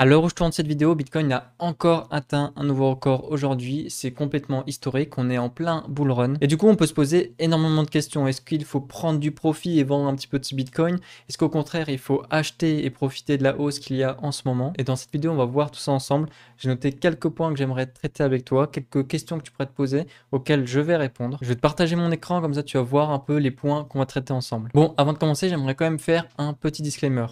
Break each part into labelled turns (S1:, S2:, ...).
S1: À l'heure où je tourne cette vidéo, Bitcoin a encore atteint un nouveau record aujourd'hui. C'est complètement historique. On est en plein bull run. Et du coup, on peut se poser énormément de questions. Est-ce qu'il faut prendre du profit et vendre un petit peu de ce Bitcoin? Est-ce qu'au contraire, il faut acheter et profiter de la hausse qu'il y a en ce moment? Et dans cette vidéo, on va voir tout ça ensemble. J'ai noté quelques points que j'aimerais traiter avec toi, quelques questions que tu pourrais te poser, auxquelles je vais répondre. Je vais te partager mon écran, comme ça tu vas voir un peu les points qu'on va traiter ensemble. Bon, avant de commencer, j'aimerais quand même faire un petit disclaimer.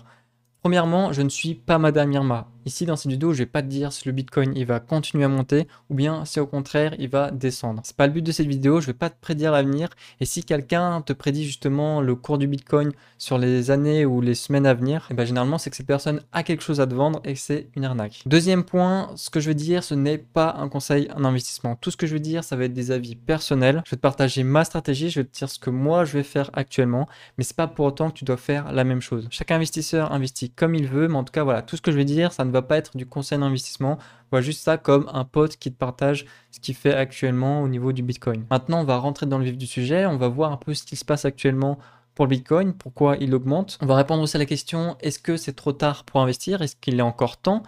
S1: Premièrement, je ne suis pas Madame Irma. Ici, dans cette vidéo, je vais pas te dire si le Bitcoin il va continuer à monter ou bien si au contraire il va descendre. C'est pas le but de cette vidéo. Je vais pas te prédire l'avenir. Et si quelqu'un te prédit justement le cours du Bitcoin sur les années ou les semaines à venir, et ben généralement c'est que cette personne a quelque chose à te vendre et que c'est une arnaque. Deuxième point, ce que je veux dire, ce n'est pas un conseil en investissement. Tout ce que je veux dire, ça va être des avis personnels. Je vais te partager ma stratégie. Je vais te dire ce que moi je vais faire actuellement, mais c'est pas pour autant que tu dois faire la même chose. Chaque investisseur investit comme il veut, mais en tout cas, voilà, tout ce que je vais dire, ça ne va pas être du conseil d'investissement. Vois juste ça comme un pote qui te partage ce qu'il fait actuellement au niveau du Bitcoin. Maintenant, on va rentrer dans le vif du sujet. On va voir un peu ce qui se passe actuellement pour le Bitcoin, pourquoi il augmente. On va répondre aussi à la question, est-ce que c'est trop tard pour investir? Est-ce qu'il est encore temps?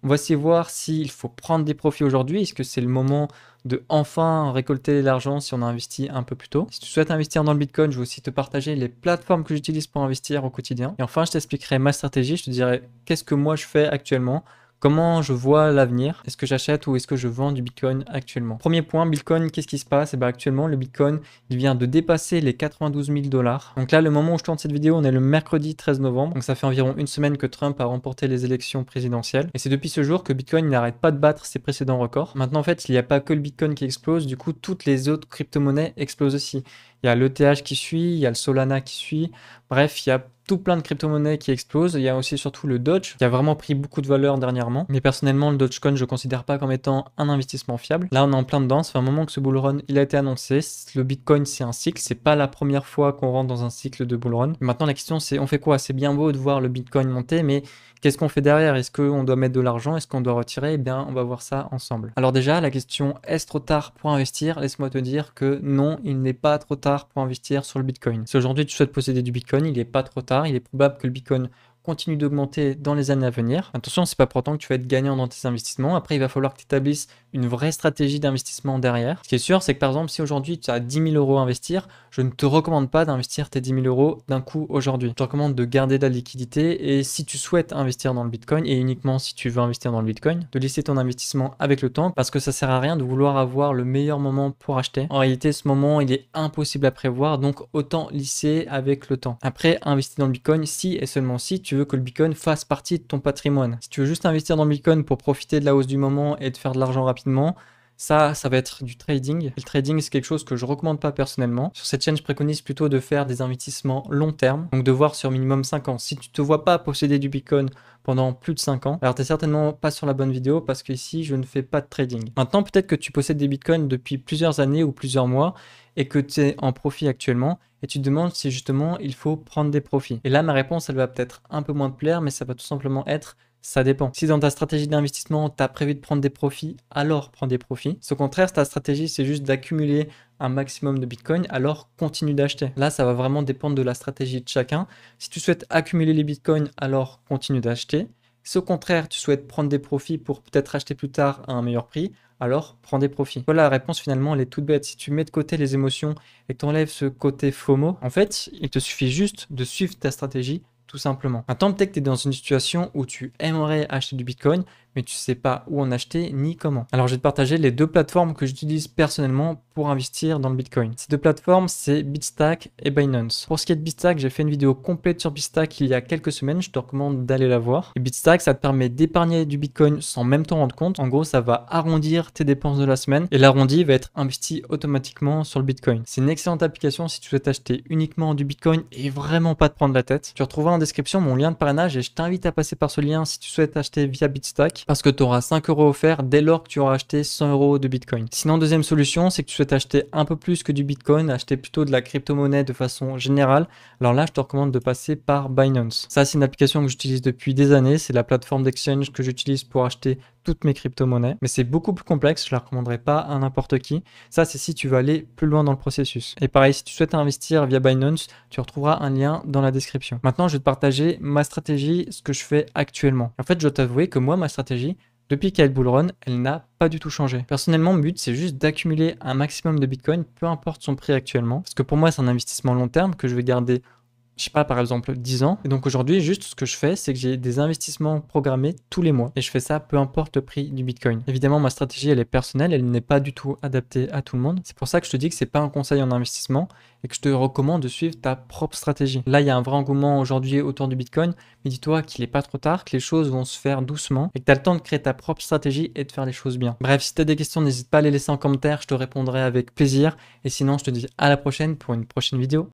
S1: On va essayer de voir s'il faut prendre des profits aujourd'hui. Est-ce que c'est le moment de enfin récolter l'argent si on a investi un peu plus tôt? Si tu souhaites investir dans le Bitcoin, je vais aussi te partager les plateformes que j'utilise pour investir au quotidien. Et enfin, je t'expliquerai ma stratégie. Je te dirai qu'est-ce que moi je fais actuellement. Comment je vois l'avenir? Est-ce que j'achète ou est-ce que je vends du Bitcoin actuellement? Premier point, Bitcoin, qu'est-ce qui se passe? Et bien actuellement, le Bitcoin, il vient de dépasser les 92 000 $. Donc là, le moment où je tourne cette vidéo, on est le mercredi 13 novembre. Donc ça fait environ une semaine que Trump a remporté les élections présidentielles. Et c'est depuis ce jour que Bitcoin n'arrête pas de battre ses précédents records. Maintenant, en fait, il n'y a pas que le Bitcoin qui explose. Du coup, toutes les autres crypto-monnaies explosent aussi. Il y a l'ETH qui suit, il y a le Solana qui suit. Bref, il y a tout plein de crypto-monnaies qui explosent. Il y a aussi surtout le Doge qui a vraiment pris beaucoup de valeur dernièrement. Mais personnellement, le Dogecoin, je ne considère pas comme étant un investissement fiable. Là, on est en plein dedans. Ça fait un moment que ce bull run, il a été annoncé. Le Bitcoin, c'est un cycle. C'est pas la première fois qu'on rentre dans un cycle de bull run. Maintenant, la question, c'est on fait quoi? C'est bien beau de voir le Bitcoin monter, mais qu'est-ce qu'on fait derrière? Est-ce qu'on doit mettre de l'argent? Est-ce qu'on doit retirer? Eh bien, on va voir ça ensemble. Alors déjà, la question, est-ce trop tard pour investir? Laisse-moi te dire que non, il n'est pas trop tard pour investir sur le Bitcoin. Si aujourd'hui tu souhaites posséder du Bitcoin, il n'est pas trop tard. Il est probable que le Bitcoin continue d'augmenter dans les années à venir. Attention, c'est pas pour autant que tu vas être gagnant dans tes investissements. Après, il va falloir que tu établisses une vraie stratégie d'investissement derrière. Ce qui est sûr, c'est que par exemple, si aujourd'hui tu as 10 000 € à investir, je ne te recommande pas d'investir tes 10 000 € d'un coup aujourd'hui. Je te recommande de garder de la liquidité et si tu souhaites investir dans le Bitcoin et uniquement si tu veux investir dans le Bitcoin, de laisser ton investissement avec le temps parce que ça sert à rien de vouloir avoir le meilleur moment pour acheter. En réalité, ce moment, il est impossible à prévoir, donc autant lisser avec le temps. Après, investir dans le Bitcoin si et seulement si tu veux que le Bitcoin fasse partie de ton patrimoine. Si tu veux juste investir dans le Bitcoin pour profiter de la hausse du moment et de faire de l'argent rapidement, ça va être du trading. Et le trading, c'est quelque chose que je recommande pas personnellement. Sur cette chaîne, je préconise plutôt de faire des investissements long terme, donc de voir sur minimum 5 ans. Si tu te vois pas posséder du Bitcoin pendant plus de 5 ans, alors tu n'es certainement pas sur la bonne vidéo parce qu'ici, je ne fais pas de trading. Maintenant, peut-être que tu possèdes des Bitcoins depuis plusieurs années ou plusieurs mois et que tu es en profit actuellement et tu te demandes si justement il faut prendre des profits. Et là, ma réponse, elle va peut-être un peu moins te plaire, mais ça va tout simplement être ça dépend. Si dans ta stratégie d'investissement, tu as prévu de prendre des profits, alors prends des profits. Si au contraire, ta stratégie, c'est juste d'accumuler un maximum de Bitcoin, alors continue d'acheter. Là, ça va vraiment dépendre de la stratégie de chacun. Si tu souhaites accumuler les Bitcoins, alors continue d'acheter. Si au contraire, tu souhaites prendre des profits pour peut-être acheter plus tard à un meilleur prix, alors prends des profits. Voilà, la réponse finalement, elle est toute bête. Si tu mets de côté les émotions et que tu enlèves ce côté FOMO, en fait, il te suffit juste de suivre ta stratégie tout simplement. Maintenant, peut-être que tu es dans une situation où tu aimerais acheter du Bitcoin, mais tu ne sais pas où en acheter ni comment. Alors, je vais te partager les deux plateformes que j'utilise personnellement pour investir dans le Bitcoin. Ces deux plateformes, c'est Bitstack et Binance. Pour ce qui est de Bitstack, j'ai fait une vidéo complète sur Bitstack il y a quelques semaines. Je te recommande d'aller la voir. Et Bitstack, ça te permet d'épargner du Bitcoin sans même t'en rendre compte. En gros, ça va arrondir tes dépenses de la semaine et l'arrondi va être investi automatiquement sur le Bitcoin. C'est une excellente application si tu souhaites acheter uniquement du Bitcoin et vraiment pas te prendre la tête. Tu retrouveras en description mon lien de parrainage et je t'invite à passer par ce lien si tu souhaites acheter via Bitstack parce que tu auras 5 € offerts dès lors que tu auras acheté 100 € de Bitcoin. Sinon, deuxième solution, c'est que tu souhaites acheter un peu plus que du Bitcoin, acheter plutôt de la crypto-monnaie de façon générale. Alors là, je te recommande de passer par Binance. Ça, c'est une application que j'utilise depuis des années. C'est la plateforme d'exchange que j'utilise pour acheter toutes mes crypto-monnaies. Mais c'est beaucoup plus complexe, je ne la recommanderais pas à n'importe qui. Ça, c'est si tu veux aller plus loin dans le processus. Et pareil, si tu souhaites investir via Binance, tu retrouveras un lien dans la description. Maintenant, je vais te partager ma stratégie, ce que je fais actuellement. En fait, je dois t'avouer que moi, ma stratégie, depuis qu'il y a le bull run, elle n'a pas du tout changé. Personnellement, mon but, c'est juste d'accumuler un maximum de Bitcoin, peu importe son prix actuellement. Parce que pour moi, c'est un investissement long terme que je vais garder, je sais pas, par exemple 10 ans. Et donc aujourd'hui, juste ce que je fais, c'est que j'ai des investissements programmés tous les mois. Et je fais ça peu importe le prix du Bitcoin. Évidemment, ma stratégie, elle est personnelle, elle n'est pas du tout adaptée à tout le monde. C'est pour ça que je te dis que c'est pas un conseil en investissement et que je te recommande de suivre ta propre stratégie. Là, il y a un vrai engouement aujourd'hui autour du Bitcoin, mais dis-toi qu'il n'est pas trop tard, que les choses vont se faire doucement et que tu as le temps de créer ta propre stratégie et de faire les choses bien. Bref, si tu as des questions, n'hésite pas à les laisser en commentaire, je te répondrai avec plaisir. Et sinon, je te dis à la prochaine pour une prochaine vidéo.